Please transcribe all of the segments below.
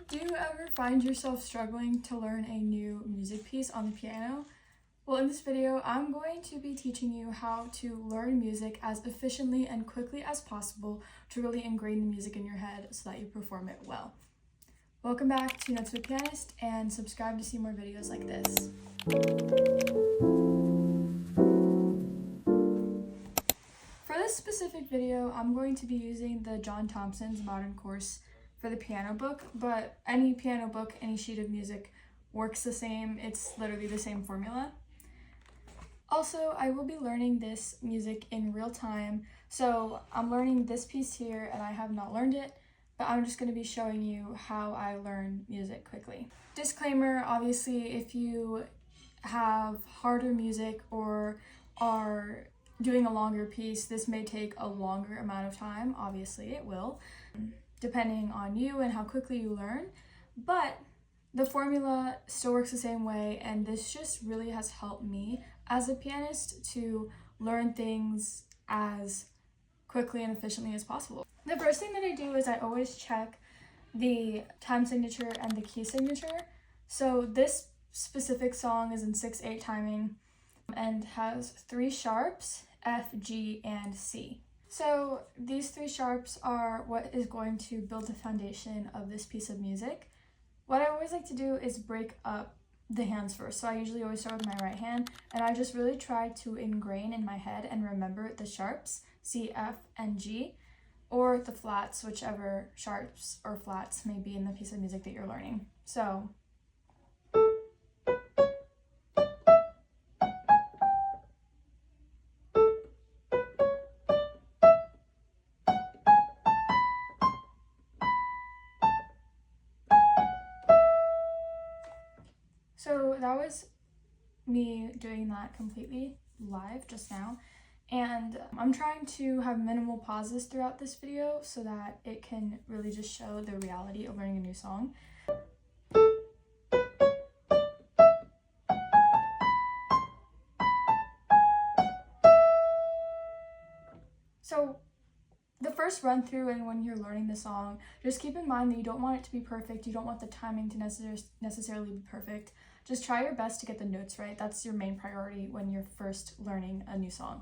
Do you ever find yourself struggling to learn a new music piece on the piano? Well, in this video, I'm going to be teaching you how to learn music as efficiently and quickly as possible to really ingrain the music in your head so that you perform it well. Welcome back to Notes with Pianist, and subscribe to see more videos like this. For this specific video, I'm going to be using the John Thompson's Modern Course for the piano book, but any piano book, any sheet of music works the same. It's literally the same formula. Also, I will be learning this music in real time, so I'm learning this piece here and I have not learned it, but I'm just going to be showing you how I learn music quickly. Disclaimer, obviously, if you have harder music or are doing a longer piece, this may take a longer amount of time. Obviously, it will, depending on you and how quickly you learn, but the formula still works the same way, and this just really has helped me as a pianist to learn things as quickly and efficiently as possible. The first thing that I do is I always check the time signature and the key signature. So this specific song is in 6/8 timing and has 3 sharps, F, G, and C. So these 3 sharps are what is going to build the foundation of this piece of music. What I always like to do is break up the hands first. So I usually always start with my right hand, and I just really try to ingrain in my head and remember the sharps, C, F, and G, or the flats, whichever sharps or flats may be in the piece of music that you're learning. So that was me doing that completely live just now, and I'm trying to have minimal pauses throughout this video so that it can really just show the reality of learning a new song. So the first run through, and when you're learning the song, just keep in mind that you don't want it to be perfect. You don't want the timing to necessarily be perfect. Just try your best to get the notes right. That's your main priority when you're first learning a new song.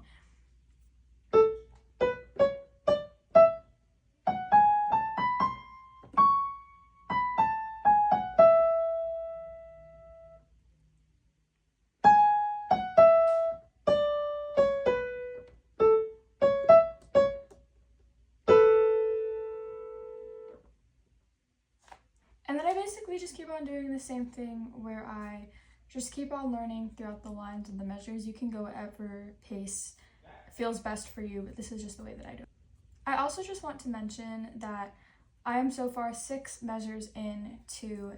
And then I basically just keep on doing the same thing where I just keep on learning throughout the lines and the measures. You can go whatever pace feels best for you, but this is just the way that I do it. I also just want to mention that I am so far 6 measures into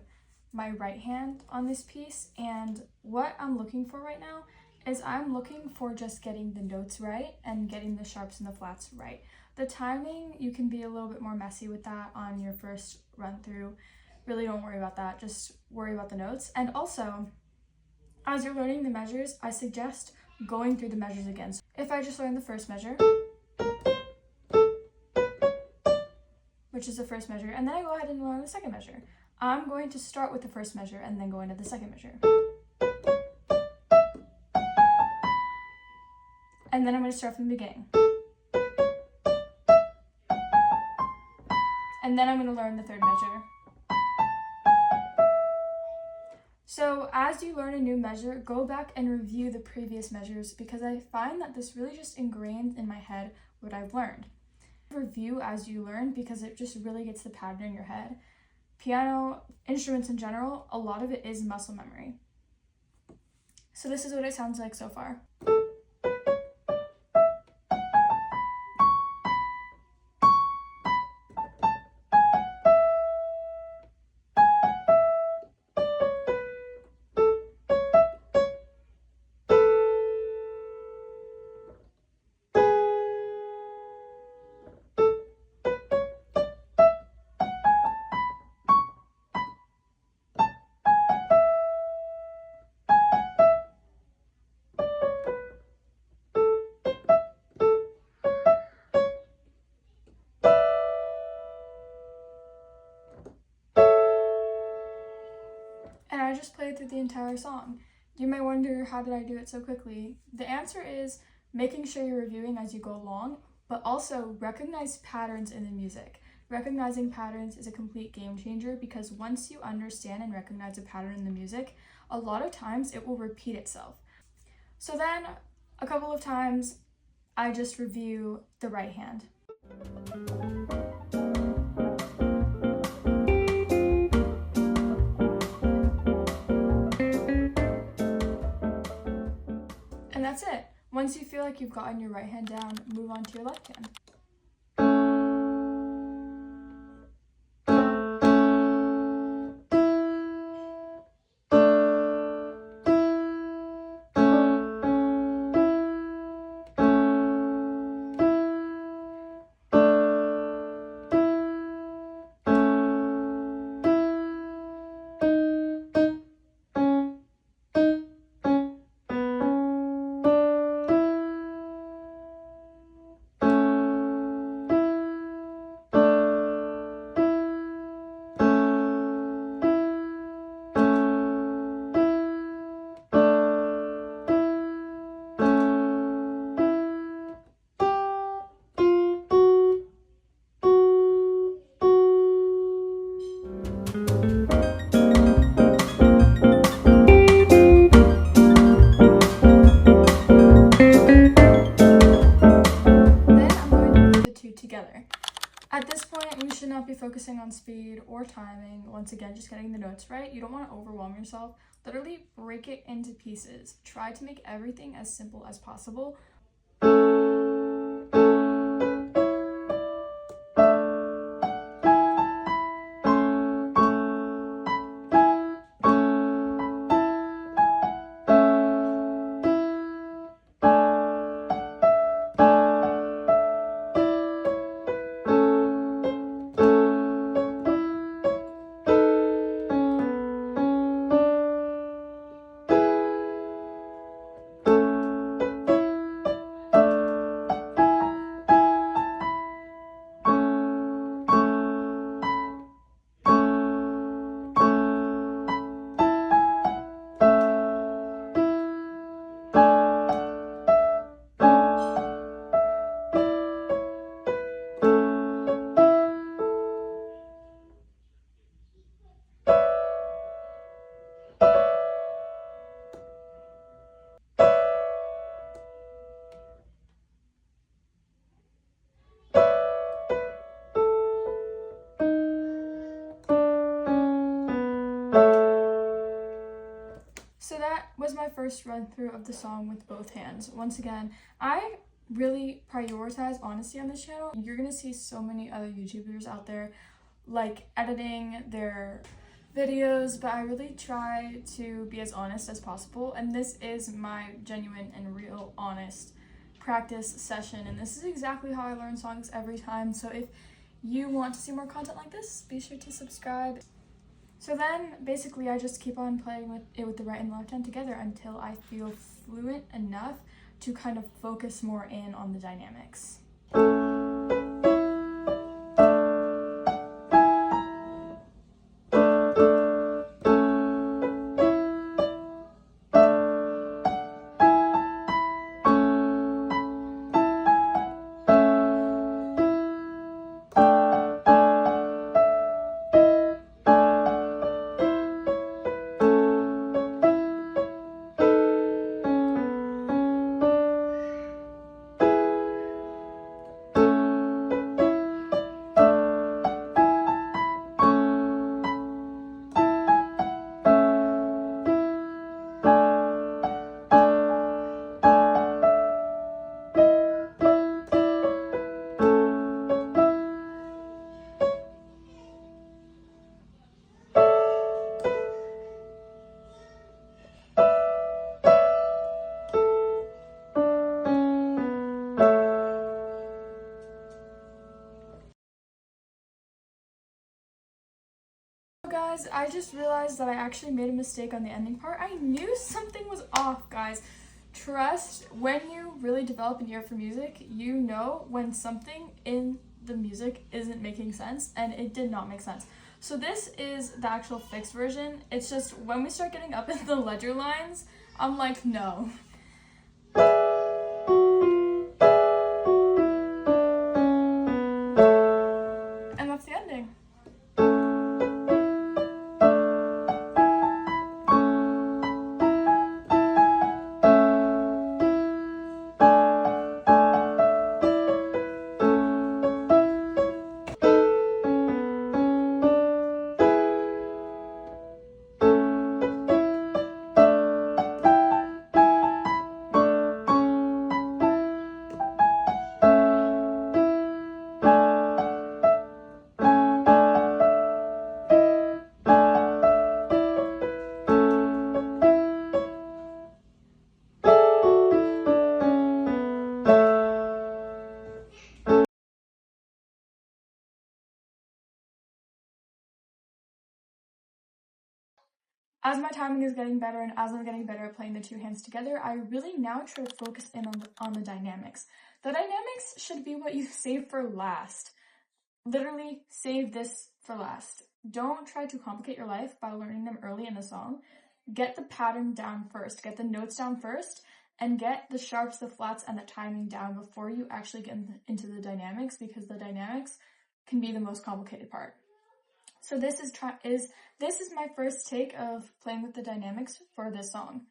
my right hand on this piece, and what I'm looking for right now is I'm looking for just getting the notes right and getting the sharps and the flats right. The timing, you can be a little bit more messy with that on your first run through. Really don't worry about that, just worry about the notes. And also, as you're learning the measures, I suggest going through the measures again. So if I just learn the first measure, which is the first measure, and then I go ahead and learn the second measure, I'm going to start with the first measure and then go into the second measure. And then I'm going to start from the beginning. And then I'm going to learn the third measure. So as you learn a new measure, go back and review the previous measures, because I find that this really just ingrains in my head what I've learned. Review as you learn because it just really gets the pattern in your head. Piano, instruments in general, a lot of it is muscle memory. So this is what it sounds like so far. and I just played through the entire song. You may wonder, how did I do it so quickly? The answer is making sure you're reviewing as you go along, but also recognize patterns in the music. Recognizing patterns is a complete game changer because once you understand and recognize a pattern in the music, a lot of times it will repeat itself. So then, a couple of times, I just review the right hand. And that's it. Once you feel like you've gotten your right hand down, move on to your left hand. Together. At this point, you should not be focusing on speed or timing. Once again, just getting the notes right. You don't want to overwhelm yourself. Literally break it into pieces. Try to make everything as simple as possible. So that was my first run through of the song with both hands. Once again, I really prioritize honesty on this channel. You're gonna see so many other YouTubers out there like editing their videos, but I really try to be as honest as possible, and this is my genuine and real honest practice session, and this is exactly how I learn songs every time. So if you want to see more content like this, be sure to subscribe. So then, basically, I just keep on playing with the right and left hand together until I feel fluent enough to kind of focus more in on the dynamics. Guys, I just realized that I actually made a mistake on the ending part. I knew something was off, guys. Trust, when you really develop an ear for music, you know when something in the music isn't making sense, and it did not make sense. So this is the actual fixed version. It's just when we start getting up in the ledger lines, I'm like, no. And that's the ending. As my timing is getting better and as I'm getting better at playing the two hands together, I really now try to focus in on the dynamics. The dynamics should be what you save for last. Literally, save this for last. Don't try to complicate your life by learning them early in the song. Get the pattern down first, get the notes down first, and get the sharps, the flats, and the timing down before you actually get into the dynamics, because the dynamics can be the most complicated part. So this is my first take of playing with the dynamics for this song.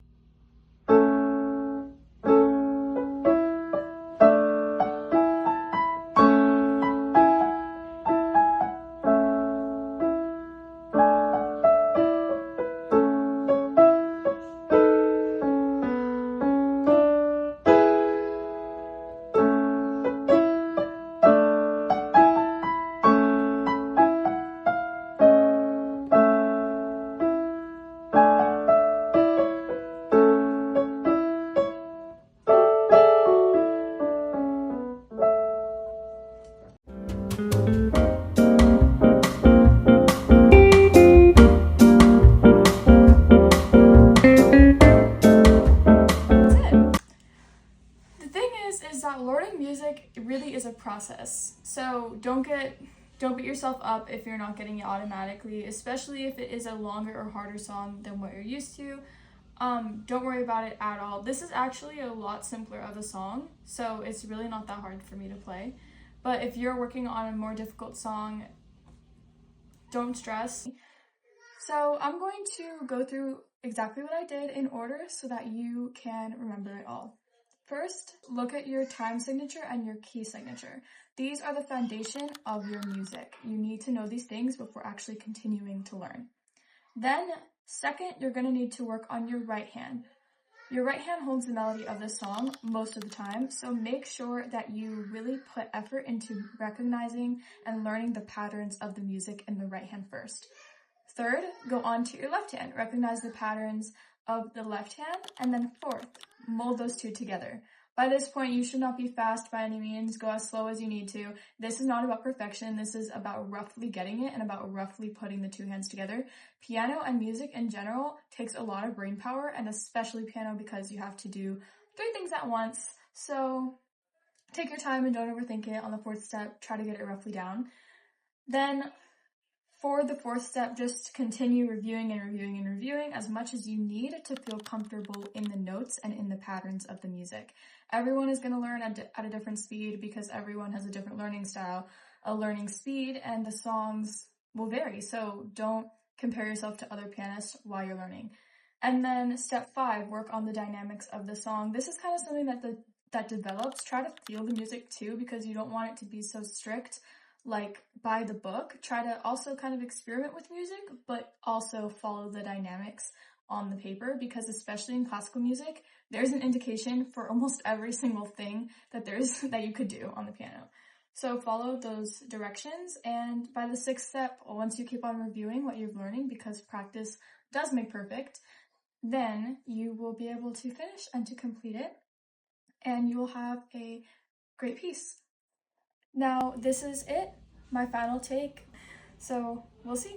Learning music really is a process. So don't beat yourself up if you're not getting it automatically, especially if it is a longer or harder song than what you're used to. Don't worry about it at all. This is actually a lot simpler of a song, so it's really not that hard for me to play. But if you're working on a more difficult song, don't stress. So I'm going to go through exactly what I did in order so that you can remember it all. First, look at your time signature and your key signature. These are the foundation of your music. You need to know these things before actually continuing to learn. Then, second, you're going to need to work on your right hand. Your right hand holds the melody of the song most of the time, so make sure that you really put effort into recognizing and learning the patterns of the music in the right hand first. Third, go on to your left hand. Recognize the patterns of the left hand. And then fourth, mold those two together. By this point, you should not be fast by any means. Go as slow as you need to. This is not about perfection. This is about roughly getting it and about roughly putting the two hands together. Piano and music in general takes a lot of brain power, and especially piano because you have to do 3 things at once. So take your time and don't overthink it. On the fourth step, try to get it roughly down. Then for the fourth step, just continue reviewing and reviewing and reviewing as much as you need to feel comfortable in the notes and in the patterns of the music. Everyone is going to learn at a different speed because everyone has a different learning style, a learning speed, and the songs will vary. So don't compare yourself to other pianists while you're learning. And then step 5, work on the dynamics of the song. This is kind of something that develops. Try to feel the music too, because you don't want it to be so strict, like by the book. Try to also kind of experiment with music, but also follow the dynamics on the paper, because especially in classical music, there's an indication for almost every single thing that you could do on the piano. So follow those directions, and by the 6th step, once you keep on reviewing what you're learning, because practice does make perfect, then you will be able to finish and to complete it, and you will have a great piece. Now, this is it, my final take, so we'll see.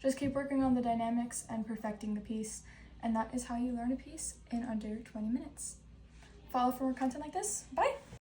Just keep working on the dynamics and perfecting the piece, and that is how you learn a piece in under 20 minutes. Follow for more content like this. Bye!